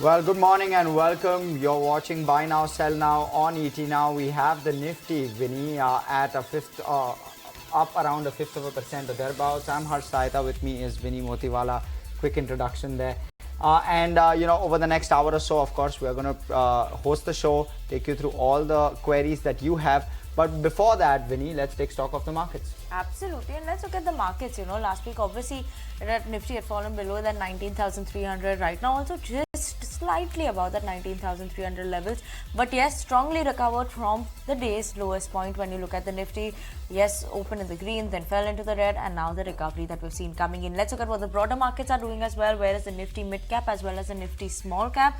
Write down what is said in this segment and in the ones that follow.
Well, good morning and welcome. You're watching Buy Now, Sell Now on ET Now. We have the Nifty, Vinny, at a fifth, up around a fifth of a percent or thereabouts. I'm Harsh Saita. With me is Vinny Motiwala. Quick introduction there. Over the next hour or so, of course, we're going to host the show, take you through all the queries that you have. But before that, Vinny, let's take stock of the markets. Absolutely, and let's look at the markets. Last week, obviously, Nifty had fallen below that 19,300. Right now, also just slightly above that 19,300 levels. But yes, strongly recovered from the day's lowest point. When you look at the Nifty, yes, opened in the green, then fell into the red, and now the recovery that we've seen coming in. Let's look at what the broader markets are doing as well. Whereas the Nifty mid cap as well as the Nifty small cap.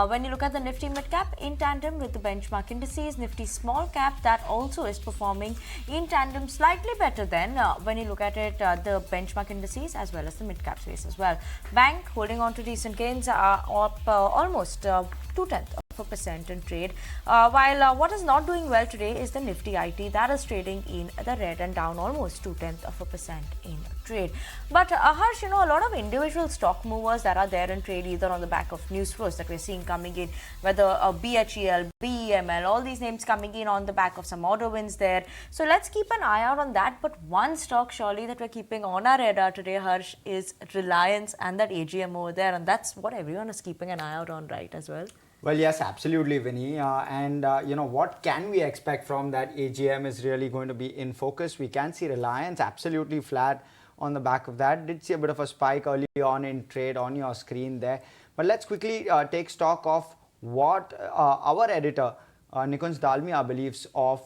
When you look at the Nifty mid cap in tandem with the benchmark indices, Nifty small cap that also is performing in tandem slightly better than when you look at it the benchmark indices as well as the mid cap space as well. Bank holding on to decent gains are up almost 0.2% in trade, while what is not doing well today is the Nifty IT that is trading in the red and down almost 0.2% in trade. But Harsh, a lot of individual stock movers that are there in trade either on the back of news flows that we're seeing coming in, whether BHEL, BEML, all these names coming in on the back of some order wins there. So let's keep an eye out on that. But one stock surely that we're keeping on our radar today, Harsh, is Reliance and that AGM over there, and that's what everyone is keeping an eye out on, right, as well? Well, yes, absolutely, Vinny. What can we expect from that AGM is really going to be in focus. We can see Reliance absolutely flat on the back of that. Did see a bit of a spike early on in trade on your screen there. But let's quickly take stock of what our editor, Nikunj Dalmia, believes of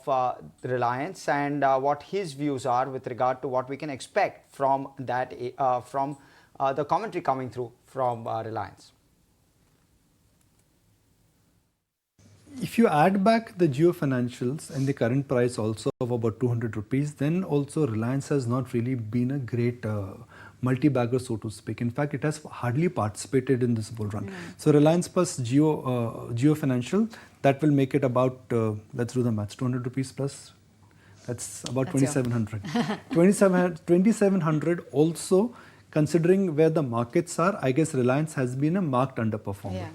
Reliance and what his views are with regard to what we can expect from that, from the commentary coming through from Reliance. If you add back the Jio Financials and the current price also of about 200 rupees, then also Reliance has not really been a great multi-bagger, so to speak. In fact, it has hardly participated in this bull run. So Reliance plus Jio Financial, that will make it about, let's do the maths, 200 rupees plus, that's about 2,700. 2,700 also, considering where the markets are, I guess Reliance has been a marked underperformer. Yeah.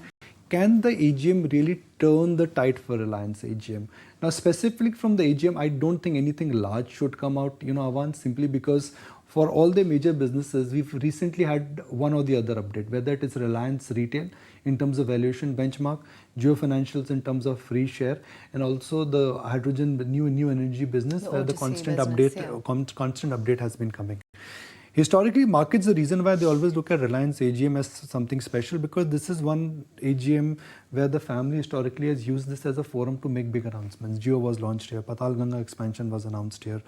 Can the AGM really turn the tide for Reliance AGM? Now, specifically from the AGM, I don't think anything large should come out, Avan, simply because for all the major businesses, we've recently had one or the other update, whether it is Reliance Retail in terms of valuation benchmark, Jio Financials in terms of free share, and also the hydrogen new energy business, where the constant update has been coming. Historically, markets, the reason why they always look at Reliance AGM as something special, because this is one AGM where the family historically has used this as a forum to make big announcements. Jio was launched here, Patal Ganga expansion was announced here,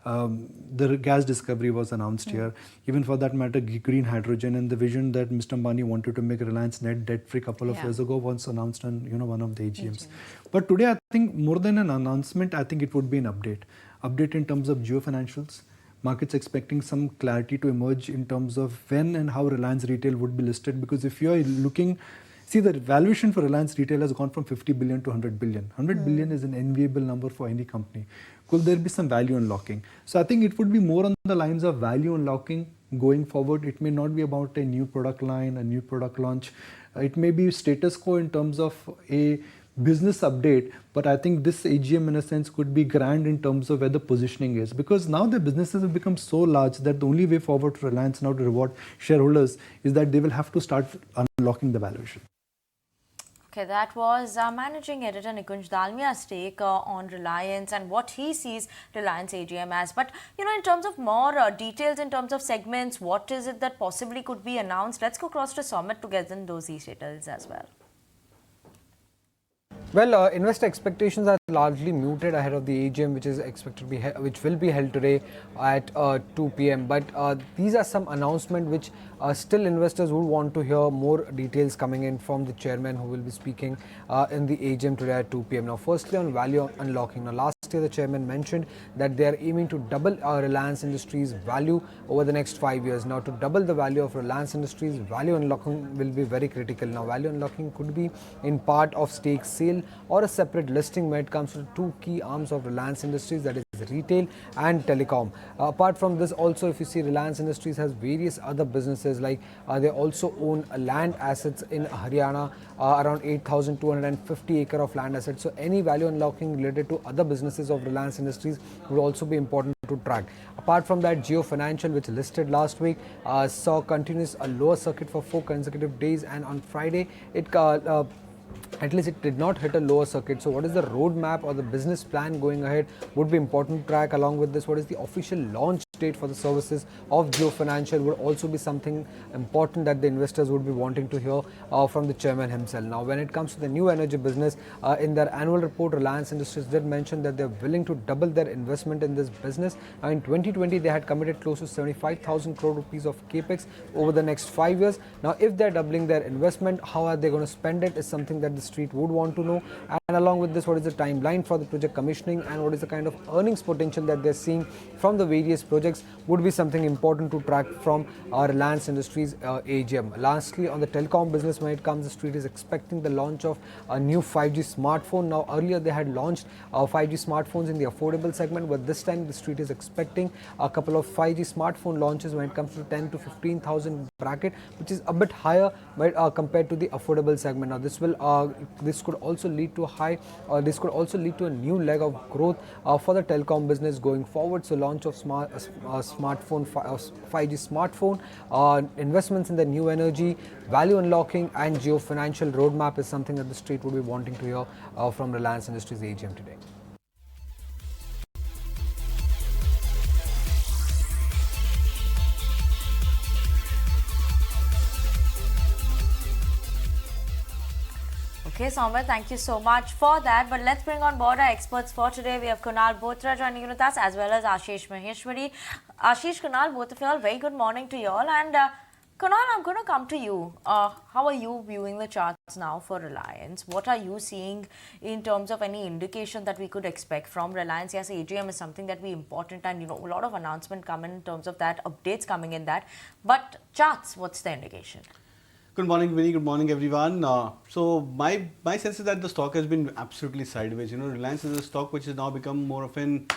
the gas discovery was announced here, even for that matter, green hydrogen and the vision that Mr. Ambani wanted to make Reliance net debt-free couple of years ago was announced on one of the AGMs. But today, I think more than an announcement, I think it would be an update in terms of Jio Financials. Markets expecting some clarity to emerge in terms of when and how Reliance Retail would be listed, because if you are looking, see, the valuation for Reliance Retail has gone from 50 billion to 100 billion. 100 billion is an enviable number for any company. Could there be some value unlocking? So I think it would be more on the lines of value unlocking going forward. It may not be about a new product line, a new product launch. It may be status quo in terms of a business update, but I think this AGM in a sense could be grand in terms of where the positioning is, because now the businesses have become so large that the only way forward for Reliance now to reward shareholders is that they will have to start unlocking the valuation. Okay, that was managing editor Nikunj Dalmia's take on Reliance and what he sees Reliance AGM as. But, in terms of more details, in terms of segments, what is it that possibly could be announced? Let's go across to Somit to get in those details as well. Well, investor expectations are largely muted ahead of the AGM, which is expected to be which will be held today at 2 p.m. But these are some announcements which still investors would want to hear more details coming in from the chairman, who will be speaking in the AGM today at 2 p.m. Now, firstly, on value unlocking. Now, last year the chairman mentioned that they are aiming to double Reliance Industries' value over the next 5 years. Now, to double the value of Reliance Industries, value unlocking will be very critical. Now, value unlocking could be in part of stake sale or a separate listing when it comes to two key arms of Reliance Industries, that is retail and telecom. Apart from this, also if you see, Reliance Industries has various other businesses, like they also own land assets in Haryana, around 8,250 acre of land assets. So any value unlocking related to other businesses of Reliance Industries would also be important to track. Apart from that, Jio Financial, which listed last week, saw continuous a lower circuit for 4 consecutive days, and on Friday it at least it did not hit a lower circuit. So what is the roadmap or the business plan going ahead would be important to track. Along with this, what is the official launch date for the services of Jio Financial would also be something important that the investors would be wanting to hear from the chairman himself. Now, when it comes to the new energy business, in their annual report, Reliance Industries did mention that they're willing to double their investment in this business. In 2020, they had committed close to 75,000 crore rupees of capex over the next 5 years. Now, if they're doubling their investment, how are they going to spend it is something that the street would want to know. And along with this, what is the timeline for the project commissioning and what is the kind of earnings potential that they're seeing from the various projects would be something important to track from our Reliance Industries AGM. Lastly, on the telecom business, when it comes, the street is expecting the launch of a new 5G smartphone. Now, earlier they had launched 5G smartphones in the affordable segment, but this time the street is expecting a couple of 5G smartphone launches when it comes to 10 to 15,000 bracket, which is a bit higher compared to the affordable segment. Now, this could also lead to a new leg of growth for the telecom business going forward. So, launch of 5G smartphone, investments in the new energy, value unlocking, and Jio Financial roadmap is something that the street would be wanting to hear from Reliance Industries AGM today. Okay, Soumya, thank you so much for that. But let's bring on board our experts for today. We have Kunal Bothra joining with us, as well as Ashish Maheshwari. Ashish, Kunal, both of you all, very good morning to you all. And Kunal, I'm going to come to you. How are you viewing the charts now for Reliance? What are you seeing in terms of any indication that we could expect from Reliance? Yes, AGM is something that we important, and a lot of announcement coming in terms of that, updates coming in that. But charts, what's the indication? Good morning, Vinny. Good morning, everyone. So my sense is that the stock has been absolutely sideways. Reliance is a stock which has now become more of an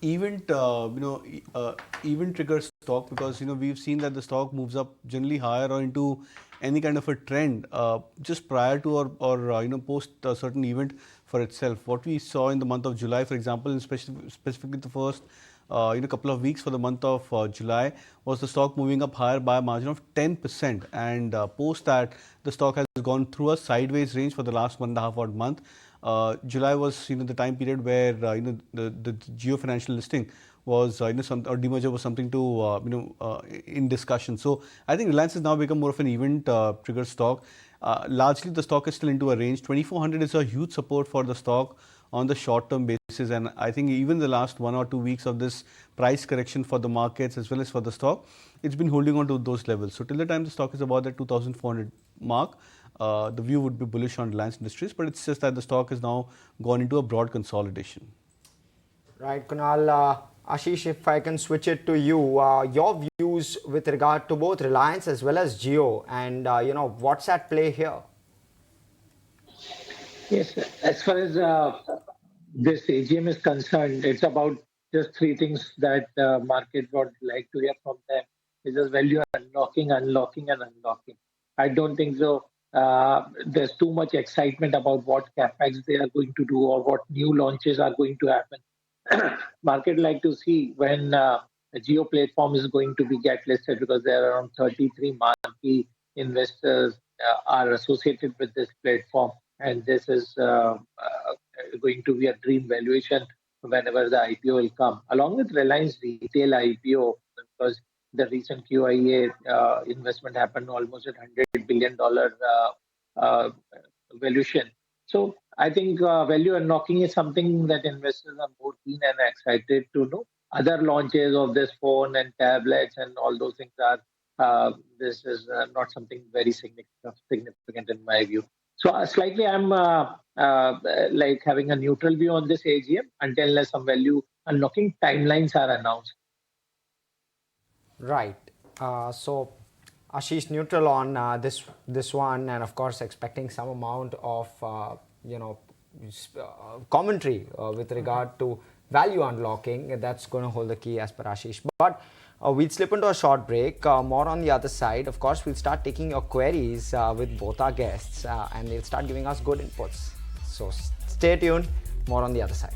event trigger stock, because we've seen that the stock moves up generally higher or into any kind of a trend just prior to or post a certain event for itself. What we saw in the month of July, for example, specifically the first couple of weeks for the month of July, was the stock moving up higher by a margin of 10%, and post that the stock has gone through a sideways range for the last 1.5 odd month. July was the time period where the Jio Financial listing was or demerger was something to in discussion. So I think Reliance has now become more of an event trigger stock. Largely the stock is still into a range. 2400 is a huge support for the stock on the short-term basis, and I think even the last 1 or 2 weeks of this price correction for the markets as well as for the stock, it's been holding on to those levels. So till the time the stock is about the 2,400 mark, the view would be bullish on Reliance Industries, but it's just that the stock has now gone into a broad consolidation. Right, Kunal. Ashish, if I can switch it to you, your views with regard to both Reliance as well as Jio, and what's at play here? Yes, as far as this AGM is concerned, it's about just three things that market would like to hear from them. It's just value unlocking, unlocking, and unlocking. I don't think so. There's too much excitement about what capex they are going to do or what new launches are going to happen. Market like to see when a Jio platform is going to be get listed, because there are around 33 marquee investors are associated with this platform, and this is going to be a dream valuation whenever the IPO will come, along with Reliance retail IPO, because the recent QIA investment happened almost at $100 billion valuation. So I think value unlocking is something that investors are more keen and excited to know. Other launches of this phone and tablets and all those things are, this is not something very significant in my view. So slightly I'm like having a neutral view on this AGM until some value unlocking timelines are announced. Right. So Ashish, neutral on this one, and of course expecting some amount of commentary with regard to value unlocking that's going to hold the key as per Ashish. But we'll slip into a short break. More on the other side. Of course, we'll start taking your queries with both our guests and they'll start giving us good inputs. So stay tuned. More on the other side.